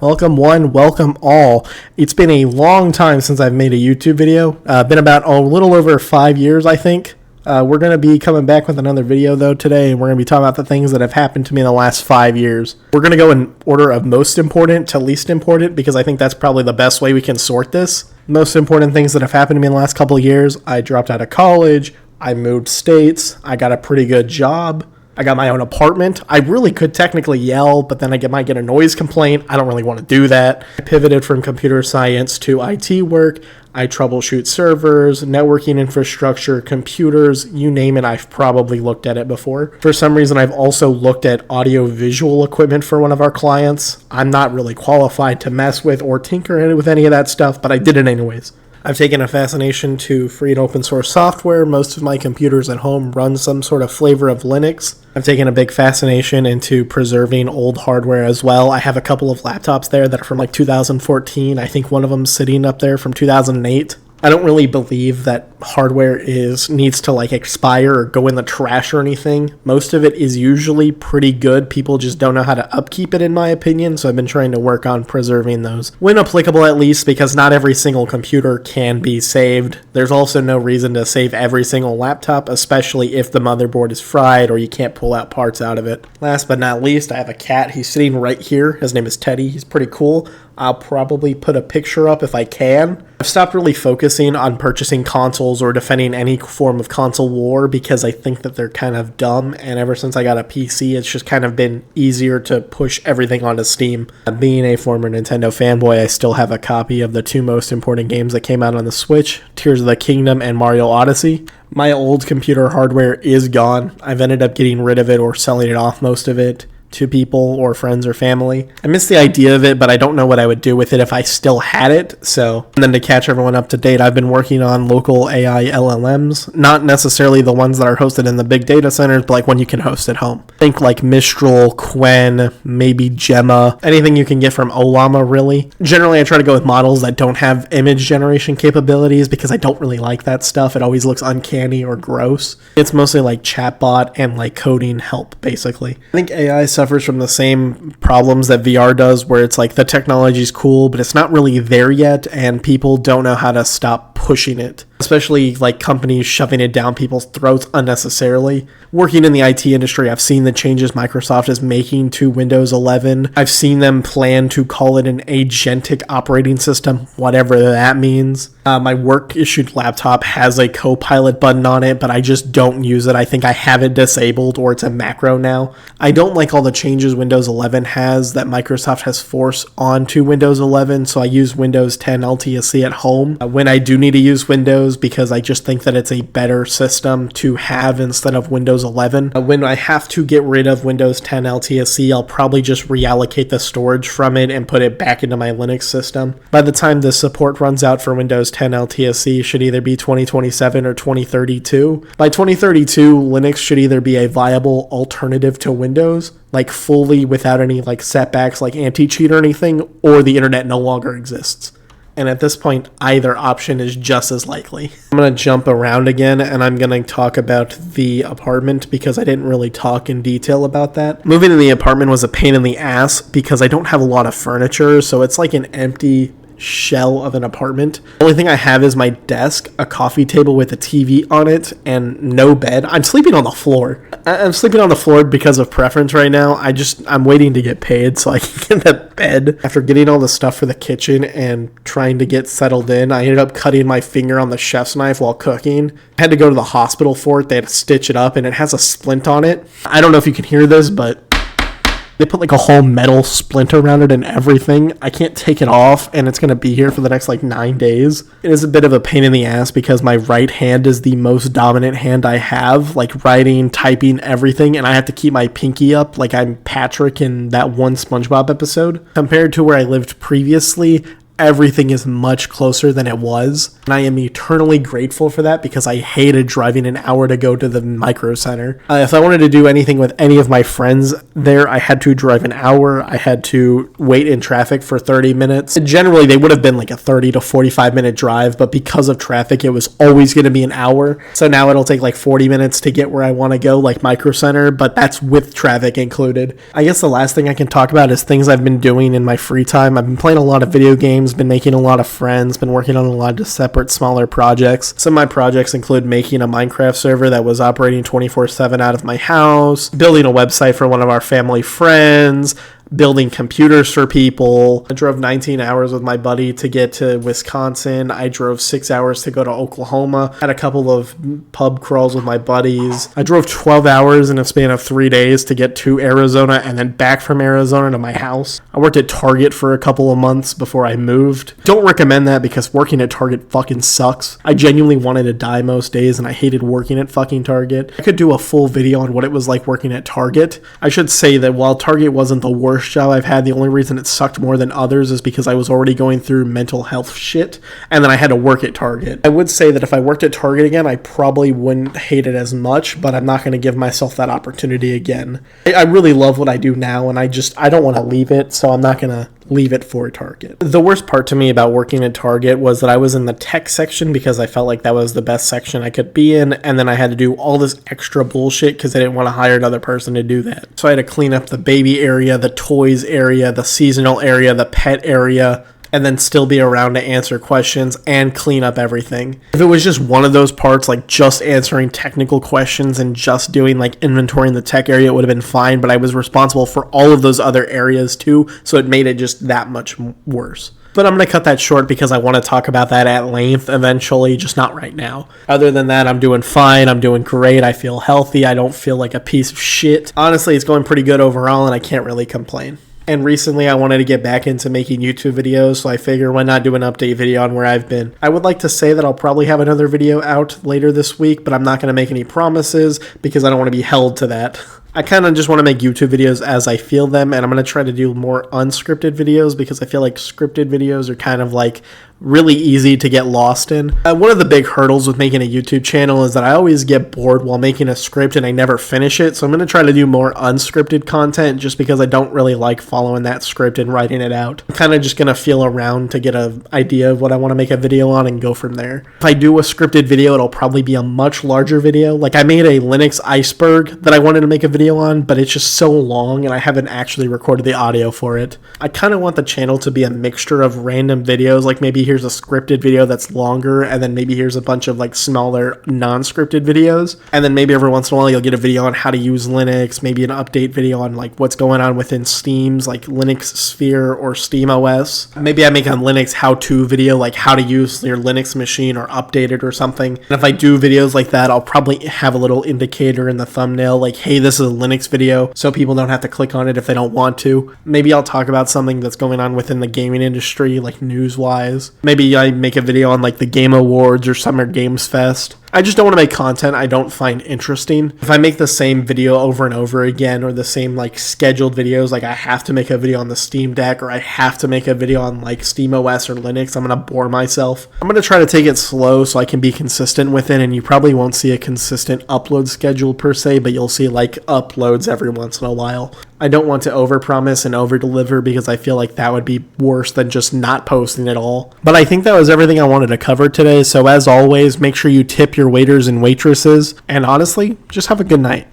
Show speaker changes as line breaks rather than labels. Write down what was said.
Welcome one, welcome all. It's been a long time since I've made a YouTube video. Been about a little over 5 years, I think. We're going to be coming back with another video, though, today, and we're going to be talking about the things that have happened to me in the last 5 years. We're going to go in order of most important to least important, because I think that's probably the best way we can sort this. Most important things that have happened to me in the last couple of years: I dropped out of college, I moved states, I got a pretty good job, I got my own apartment. I really could technically yell, but then I might get a noise complaint. I don't really want to do that. I pivoted from computer science to IT work. I troubleshoot servers, networking infrastructure, computers, you name it, I've probably looked at it before. For some reason, I've also looked at audio-visual equipment for one of our clients. I'm not really qualified to mess with or tinker with any of that stuff, but I did it anyways. I've taken a fascination to free and open source software. Most of my computers at home run some sort of flavor of Linux. I've taken a big fascination into preserving old hardware as well. I have a couple of laptops there that are from 2014. I think one of them's sitting up there from 2008. I don't really believe that hardware needs to expire or go in the trash or anything. Most of it is usually pretty good. People just don't know how to upkeep it, in my opinion, so I've been trying to work on preserving those, when applicable at least, because not every single computer can be saved. There's also no reason to save every single laptop, especially if the motherboard is fried or you can't pull out parts out of it. Last but not least, I have a cat. He's sitting right here. His name is Teddy. He's pretty cool. I'll probably put a picture up if I can. I've stopped really focusing on purchasing consoles or defending any form of console war because I think that they're kind of dumb, and ever since I got a PC, it's just kind of been easier to push everything onto Steam. Being a former Nintendo fanboy, I still have a copy of the two most important games that came out on the Switch, Tears of the Kingdom and Mario Odyssey. My old computer hardware is gone. I've ended up getting rid of it or selling it off, most of it, to people or friends or family. I miss the idea of it, but I don't know what I would do with it if I still had it. And then to catch everyone up to date, I've been working on local AI LLMs, not necessarily the ones that are hosted in the big data centers, but one you can host at home. Think Mistral, Quen, maybe Gemma, anything you can get from Olama, really. Generally, I try to go with models that don't have image generation capabilities because I don't really like that stuff. It always looks uncanny or gross. It's mostly chatbot and coding help, basically. I think AI suffers from the same problems that VR does, where it's the technology's cool, but it's not really there yet, and people don't know how to stop pushing it. Especially companies shoving it down people's throats unnecessarily. Working in the IT industry, I've seen the changes Microsoft is making to Windows 11. I've seen them plan to call it an agentic operating system, whatever that means. My work-issued laptop has a Copilot button on it, but I just don't use it. I think I have it disabled, or it's a macro now. I don't like all the changes Windows 11 has that Microsoft has forced onto Windows 11, so I use Windows 10 LTSC at home when I do need to use Windows, because I just think that it's a better system to have instead of Windows 11. When I have to get rid of Windows 10 LTSC, I'll probably just reallocate the storage from it and put it back into my Linux system. By the time the support runs out for Windows 10 LTSC, should either be 2027 or 2032. By 2032, Linux should either be a viable alternative to Windows, fully without any setbacks anti-cheat or anything, or the internet no longer exists. And at this point, either option is just as likely. I'm going to jump around again, and I'm going to talk about the apartment because I didn't really talk in detail about that. Moving in the apartment was a pain in the ass because I don't have a lot of furniture, so it's an empty shell of an apartment. The only thing I have is my desk, a coffee table with a TV on it, and no bed. I'm sleeping on the floor. I'm sleeping on the floor because of preference right now. I'm waiting to get paid so I can get that bed. After getting all the stuff for the kitchen and trying to get settled in, I ended up cutting my finger on the chef's knife while cooking. I had to go to the hospital for it. They had to stitch it up, and it has a splint on it. I don't know if you can hear this, but they put a whole metal splint around it and everything. I can't take it off, and it's going to be here for the next 9 days. It is a bit of a pain in the ass because my right hand is the most dominant hand I have, writing, typing, everything, and I have to keep my pinky up like I'm Patrick in that one SpongeBob episode. Compared to where I lived previously, everything is much closer than it was. And I am eternally grateful for that because I hated driving an hour to go to the micro center. If I wanted to do anything with any of my friends there, I had to drive an hour. I had to wait in traffic for 30 minutes. Generally, they would have been like a 30 to 45 minute drive, but because of traffic, it was always going to be an hour. So now it'll take like 40 minutes to get where I want to go, like micro center, but that's with traffic included. I guess the last thing I can talk about is things I've been doing in my free time. I've been playing a lot of video games, been making a lot of friends, been working on a lot of separate, smaller projects. Some of my projects include making a Minecraft server that was operating 24/7 out of my house, building a website for one of our family friends, building computers for people. I drove 19 hours with my buddy to get to Wisconsin. I drove 6 hours to go to Oklahoma. Had a couple of pub crawls with my buddies. I drove 12 hours in a span of 3 days to get to Arizona and then back from Arizona to my house. I worked at Target for a couple of months before I moved. Don't recommend that because working at Target fucking sucks. I genuinely wanted to die most days and I hated working at fucking Target. I could do a full video on what it was like working at Target. I should say that while Target wasn't the worst job I've had, the only reason it sucked more than others is because I was already going through mental health shit and then I had to work at Target. I would say that if I worked at Target again, I probably wouldn't hate it as much, but I'm not going to give myself that opportunity again. I really love what I do now and I don't want to leave it, so I'm not going to leave it for Target. The worst part to me about working at Target was that I was in the tech section because I felt like that was the best section I could be in, and then I had to do all this extra bullshit because I didn't want to hire another person to do that. So I had to clean up the baby area, the toys area, the seasonal area, the pet area, and then still be around to answer questions and clean up everything. If it was just one of those parts, like just answering technical questions and just doing like inventory in the tech area, it would have been fine, but I was responsible for all of those other areas too, so it made it just that much worse. But I'm going to cut that short because I want to talk about that at length eventually, just not right now. Other than that, I'm doing fine. I'm doing great. I feel healthy. I don't feel like a piece of shit. Honestly, it's going pretty good overall, and I can't really complain. And recently I wanted to get back into making YouTube videos, so I figure why not do an update video on where I've been. I would like to say that I'll probably have another video out later this week, but I'm not going to make any promises because I don't want to be held to that. I kind of just want to make YouTube videos as I feel them, and I'm going to try to do more unscripted videos because I feel like scripted videos are kind of like really easy to get lost in. One of the big hurdles with making a YouTube channel is that I always get bored while making a script and I never finish it, so I'm going to try to do more unscripted content just because I don't really like following that script and writing it out. I'm kind of just going to feel around to get an idea of what I want to make a video on and go from there. If I do a scripted video, it'll probably be a much larger video. Like I made a Linux iceberg that I wanted to make a video on, but it's just so long and I haven't actually recorded the audio for it. I kind of want the channel to be a mixture of random videos, like maybe here's a scripted video that's longer, and then maybe here's a bunch of like smaller non-scripted videos, and then maybe every once in a while you'll get a video on how to use Linux, maybe an update video on like what's going on within Steam's like Linux sphere or Steam OS. Maybe I make a Linux how-to video, like how to use your Linux machine or update it or something. And if I do videos like that, I'll probably have a little indicator in the thumbnail like, hey, this is a Linux video, so people don't have to click on it if they don't want to. Maybe I'll talk about something that's going on within the gaming industry, like news-wise. Maybe I make a video on like the Game Awards or Summer Games Fest. I just don't want to make content I don't find interesting. If I make the same video over and over again, or the same like scheduled videos, like I have to make a video on the Steam Deck, or I have to make a video on like Steam OS or Linux, I'm going to bore myself. I'm going to try to take it slow so I can be consistent with it, and you probably won't see a consistent upload schedule per se, but you'll see like uploads every once in a while. I don't want to overpromise and overdeliver because I feel like that would be worse than just not posting at all. But I think that was everything I wanted to cover today, so as always, make sure you tip your waiters and waitresses, and honestly, just have a good night.